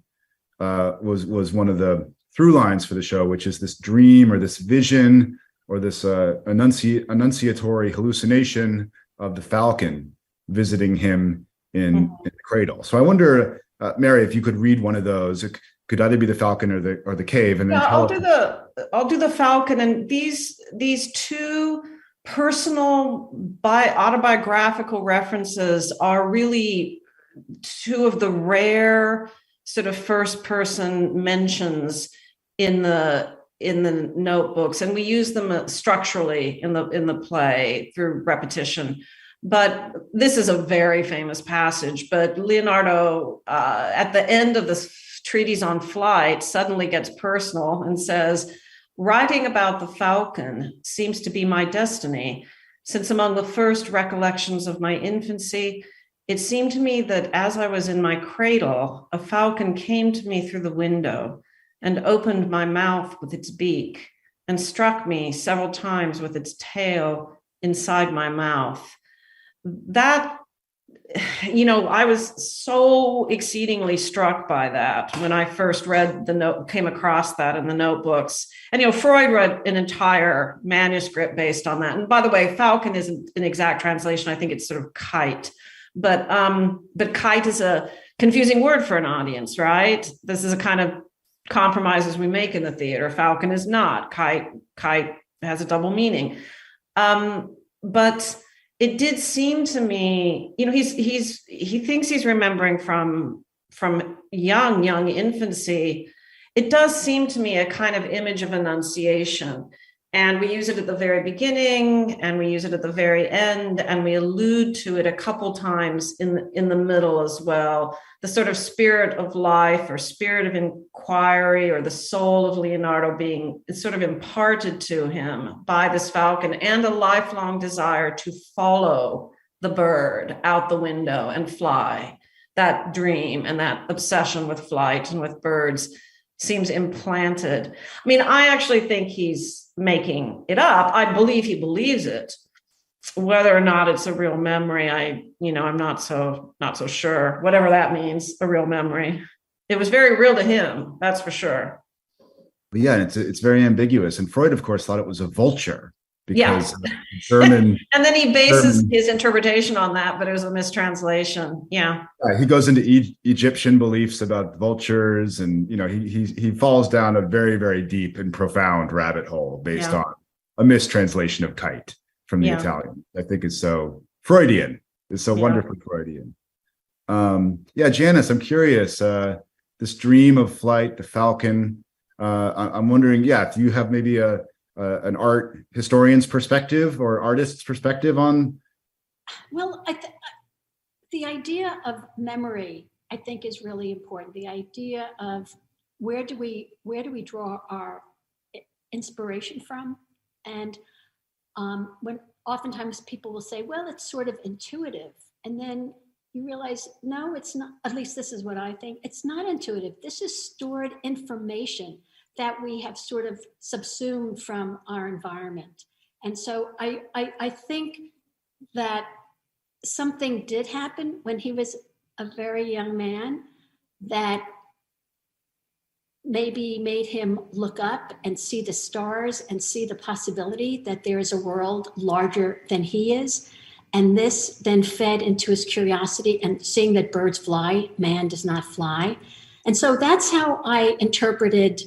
was one of the through lines for the show, which is this dream or this vision or this annunciatory hallucination of the falcon visiting him in the cradle. So I wonder, Mary, if you could read one of those. It could either be the falcon or the cave, and then I'll do the falcon. And these two personal autobiographical references are really two of the rare sort of first person mentions in the notebooks, and we use them structurally in the play through repetition. But this is a very famous passage. But Leonardo, at the end of the treatise on flight, suddenly gets personal and says, "Writing about the falcon seems to be my destiny, since among the first recollections of my infancy, it seemed to me that as I was in my cradle, a falcon came to me through the window and opened my mouth with its beak and struck me several times with its tail inside my mouth." That, I was so exceedingly struck by that when I first came across that in the notebooks. And, Freud read an entire manuscript based on that. And by the way, falcon isn't an exact translation. I think it's sort of kite. But kite is a confusing word for an audience, right? This is a kind of compromises we make in the theater. Falcon is not. Kite has a double meaning. But it did seem to me, he thinks he's remembering from young infancy. It does seem to me a kind of image of Annunciation. And we use it at the very beginning, and we use it at the very end, and we allude to it a couple times in the middle as well. The sort of spirit of life or spirit of inquiry or the soul of Leonardo being sort of imparted to him by this falcon, and a lifelong desire to follow the bird out the window and fly. That dream and that obsession with flight and with birds seems implanted. I mean, I actually think he's making it up. I believe he believes it. Whether or not it's a real memory, I'm not so sure. Whatever that means, a real memory. It was very real to him, that's for sure. But yeah, it's very ambiguous. And Freud, of course, thought it was a vulture because German. And then he bases his interpretation on that, but it was a mistranslation. Yeah. He goes into Egyptian beliefs about vultures, and he falls down a very, very deep and profound rabbit hole based on a mistranslation of kite from the Italian. I think is so Freudian. It's so wonderfully Freudian. Janis, I'm curious. This dream of flight, the falcon. I'm wondering, do you have maybe an art historian's perspective or artist's perspective on? Well, the idea of memory, I think, is really important. The idea of where do we draw our inspiration from, and when oftentimes people will say, well, it's sort of intuitive, and then you realize, no, it's not. At least this is what I think. It's not intuitive. This is stored information that we have sort of subsumed from our environment. And so I think that something did happen when he was a very young man that maybe made him look up and see the stars and see the possibility that there is a world larger than he is. And this then fed into his curiosity, and seeing that birds fly, man does not fly. And so that's how I interpreted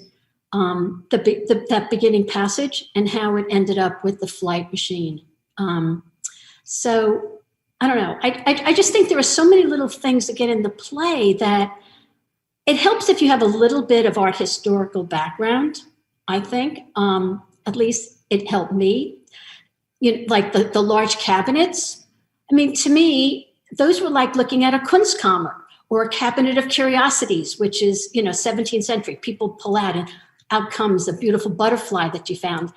that beginning passage, and how it ended up with the flight machine. So I don't know. I just think there are so many little things that get in the play that it helps if you have a little bit of art historical background, I think. At least it helped me. Like the large cabinets. I mean, to me, those were like looking at a Kunstkammer or a cabinet of curiosities, which is, 17th century. People pull out, and out comes a beautiful butterfly that you found.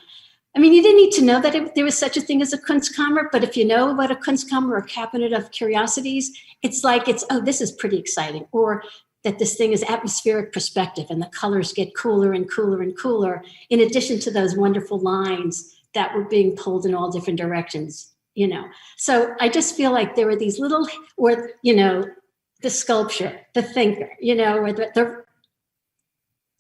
I mean, you didn't need to know that there was such a thing as a Kunstkammer, but if you know about a Kunstkammer or a cabinet of curiosities, it's like, oh, this is pretty exciting. Or that this thing is atmospheric perspective, and the colors get cooler and cooler and cooler, in addition to those wonderful lines that were being pulled in all different directions, So I just feel like there were these little, or, the sculpture, the thinker, or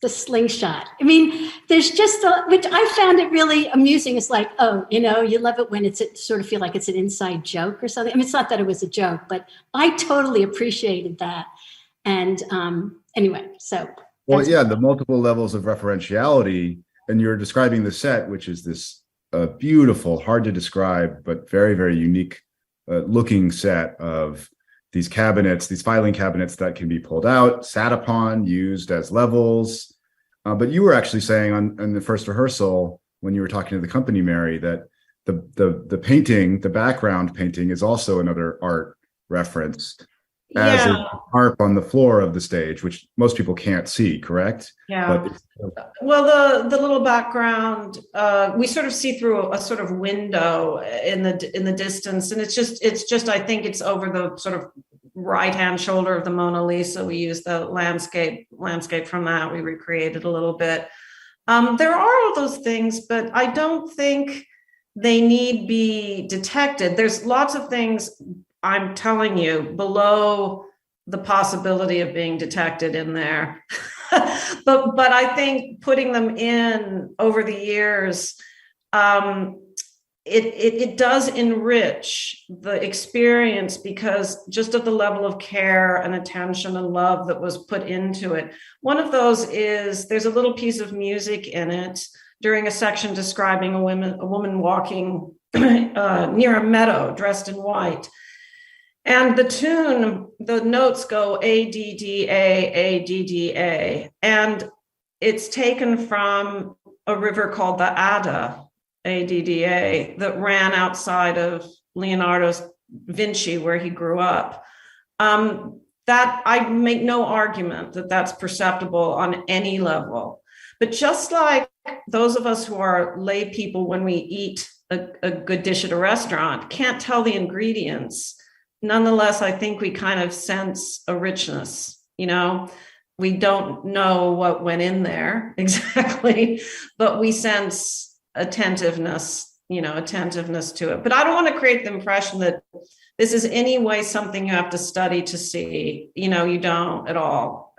the slingshot. I mean, there's just, which I found it really amusing. It's like, oh, you love it when it sort of feel like it's an inside joke or something. I mean, it's not that it was a joke, but I totally appreciated that. And anyway, so. Well, yeah, the multiple levels of referentiality, and you're describing the set, which is this beautiful, hard to describe, but very, very unique looking set of these cabinets, these filing cabinets that can be pulled out, sat upon, used as levels. But you were actually saying on the first rehearsal, when you were talking to the company, Mary, that the painting, the background painting, is also another art reference. As a harp on the floor of the stage, which most people can't see, correct? Yeah. Well, the little background, we sort of see through a sort of window in the distance, and it's just I think it's over the sort of right-hand shoulder of the Mona Lisa. We use the landscape from that. We recreated a little bit. There are all those things, but I don't think they need be detected. There's lots of things, I'm telling you, below the possibility of being detected in there. but I think putting them in over the years, it does enrich the experience, because just of the level of care and attention and love that was put into it. One of those is, there's a little piece of music in it during a section describing a woman walking near a meadow dressed in white. And the tune, the notes go A-D-D-A, A-D-D-A. And it's taken from a river called the Adda, A-D-D-A, that ran outside of Leonardo da Vinci, where he grew up. That I make no argument that that's perceptible on any level. But just like those of us who are lay people, when we eat a good dish at a restaurant, can't tell the ingredients, nonetheless, I think we kind of sense a richness, we don't know what went in there exactly, but we sense attentiveness to it. But I don't want to create the impression that this is any way something you have to study to see. You don't at all.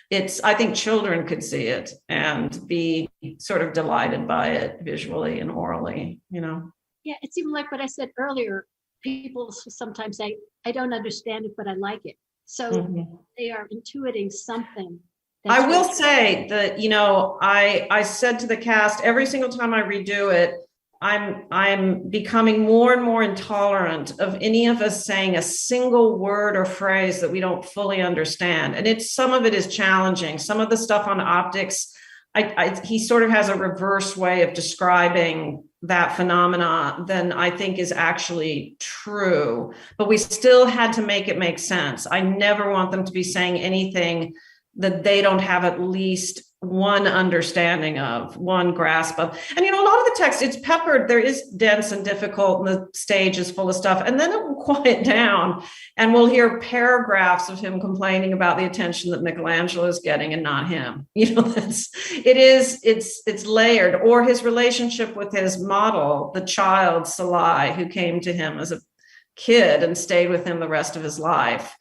I think children could see it and be sort of delighted by it visually and orally, Yeah, it's even like what I said earlier. People sometimes say, I don't understand it, but I like it. So they are intuiting something. I will say that, I said to the cast, every single time I redo it, I'm becoming more and more intolerant of any of us saying a single word or phrase that we don't fully understand. And some of it is challenging. Some of the stuff on optics, he sort of has a reverse way of describing that phenomena than I think is actually true. But we still had to make it make sense. I never want them to be saying anything that they don't have at least one understanding of, one grasp of. And, a lot of the text, it's peppered. There is dense and difficult, and the stage is full of stuff. And then it will quiet down, and we'll hear paragraphs of him complaining about the attention that Michelangelo is getting and not him. It's layered. Or his relationship with his model, the child Salai, who came to him as a kid and stayed with him the rest of his life.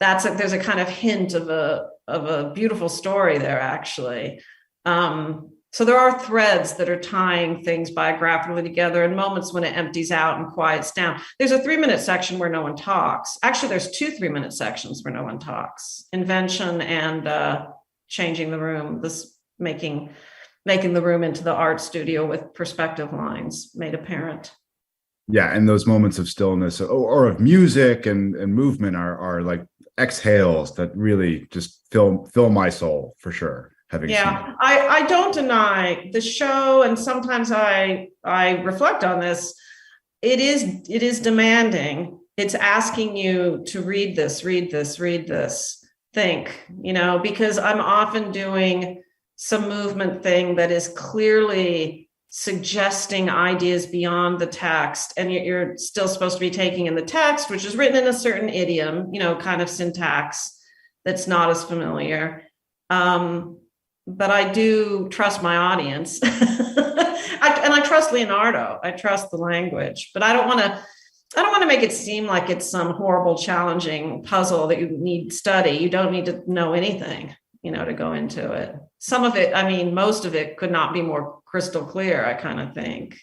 there's a kind of hint of a beautiful story there, actually. So there are threads that are tying things biographically together, and moments when it empties out and quiets down. There's a 3-minute section where no one talks. Actually, there's 2 3-minute sections where no one talks: invention and changing the room. This making the room into the art studio with perspective lines made apparent. Yeah, and those moments of stillness or of music and movement are like exhales that really just fill my soul, for sure. Yeah, I don't deny the show, and sometimes I reflect on this. It is demanding. It's asking you to read this, think, because I'm often doing some movement thing that is clearly suggesting ideas beyond the text, and you're still supposed to be taking in the text, which is written in a certain idiom, kind of syntax that's not as familiar. But I do trust my audience. And I trust Leonardo. I trust the language, but I don't want to make it seem like it's some horrible, challenging puzzle that you need study. You don't need to know anything, to go into it. Some of it, most of it could not be more crystal clear, I kind of think,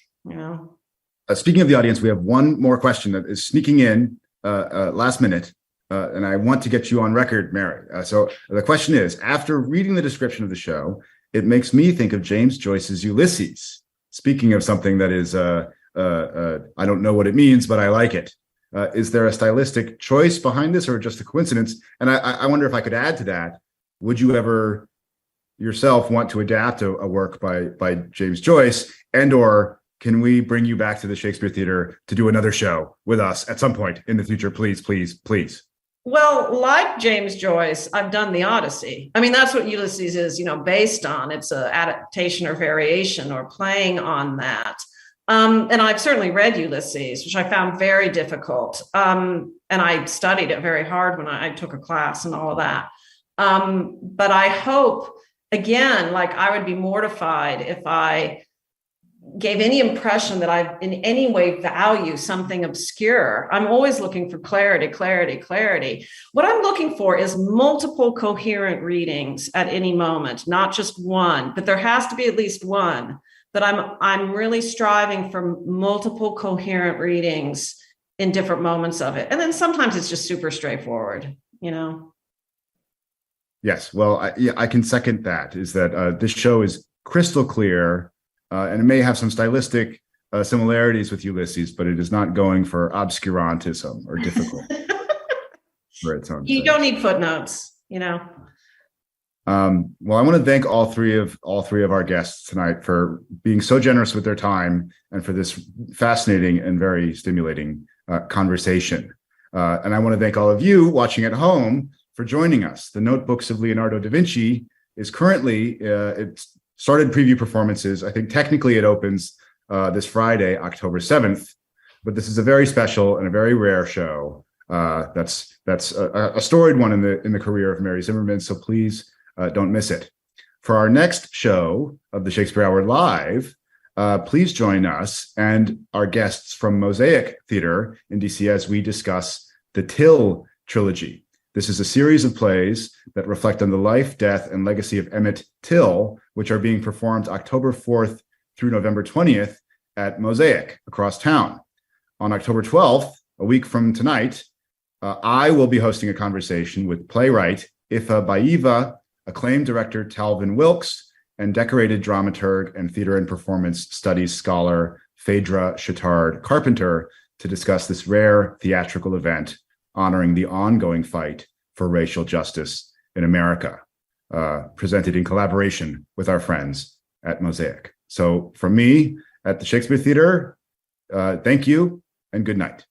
Speaking of the audience, we have one more question that is sneaking in last minute. And I want to get you on record, Mary. So the question is, after reading the description of the show, it makes me think of James Joyce's Ulysses. Speaking of something that is, I don't know what it means, but I like it. Is there a stylistic choice behind this, or just a coincidence? And I wonder if I could add to that. Would you ever yourself want to adapt a work by James Joyce, or can we bring you back to the Shakespeare Theater to do another show with us at some point in the future? Please, please, please. Well, like James Joyce, I've done the Odyssey. That's what Ulysses is, based on. It's an adaptation or variation or playing on that. And I've certainly read Ulysses, which I found very difficult. And I studied it very hard when I took a class and all of that. But I hope, again, I would be mortified if I gave any impression that I in any way value something obscure. I'm always looking for clarity. What I'm looking for is multiple coherent readings at any moment, not just one, but there has to be at least one. But I'm really striving for multiple coherent readings in different moments of it. And then sometimes it's just super straightforward, Yes, well, I can second that, is that this show is crystal clear. And it may have some stylistic similarities with Ulysses, but it is not going for obscurantism or difficult for its own sake. Don't need footnotes, Well, I want to thank all three of our guests tonight for being so generous with their time and for this fascinating and very stimulating conversation. And I want to thank all of you watching at home for joining us. The Notebooks of Leonardo da Vinci is currently it's started preview performances. I think technically it opens this Friday, October 7th, but this is a very special and a very rare show. That's a storied one in the career of Mary Zimmerman. So please don't miss it. For our next show of the Shakespeare Hour Live, please join us and our guests from Mosaic Theater in DC as we discuss the Till trilogy. This is a series of plays that reflect on the life, death, and legacy of Emmett Till, which are being performed October 4th through November 20th at Mosaic across town. On October 12th, a week from tonight, I will be hosting a conversation with playwright Ifa Baiva, acclaimed director Talvin Wilkes, and decorated dramaturg and theater and performance studies scholar Phaedra Chittard Carpenter to discuss this rare theatrical event honoring the ongoing fight for racial justice in America, presented in collaboration with our friends at Mosaic. So from me at the Shakespeare Theater, thank you and good night.